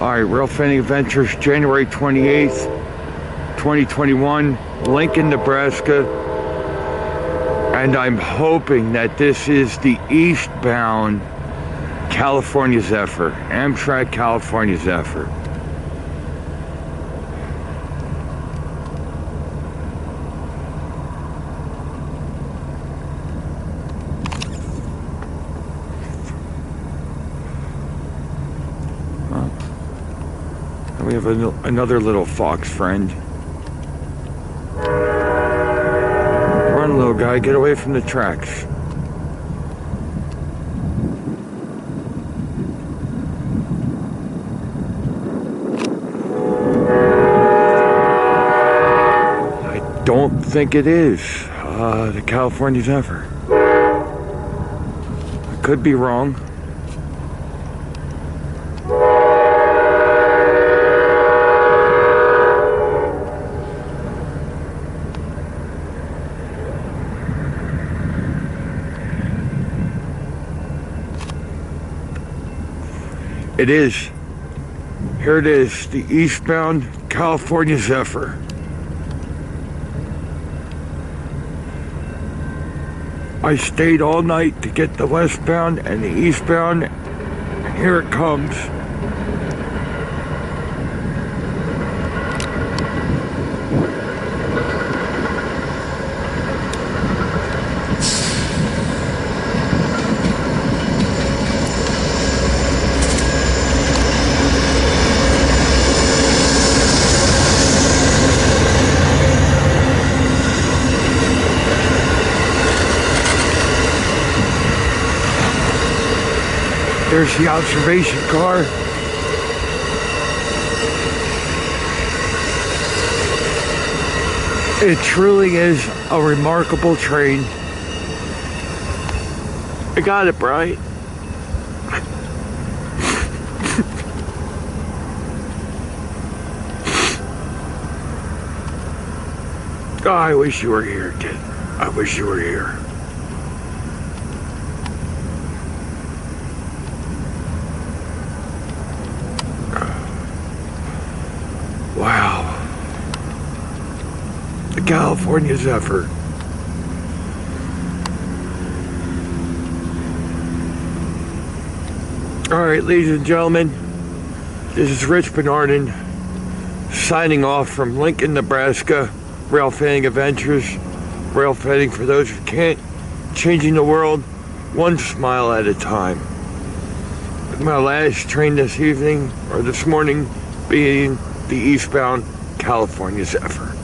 Alright, Rail Fanning Adventures, January 28th, 2021, Lincoln, Nebraska. And I'm hoping that this is the eastbound California Zephyr, Amtrak California Zephyr. We have another little fox friend. Run, little guy, get away from the tracks. I don't think it is the California Zephyr. I could be wrong. It is. Here it is, the eastbound California Zephyr. I stayed all night to get the westbound and the eastbound, and here it comes. There's the observation car. It truly is a remarkable train. I got it, right? Oh, I wish you were here, kid. I wish you were here. Wow. The California Zephyr. Alright, ladies and gentlemen, this is Rich Bernardin signing off from Lincoln, Nebraska. Rail Fanning Adventures. Rail Fanning for those who can't. Changing the world one smile at a time. My last train this evening, or this morning, being the eastbound California Zephyr.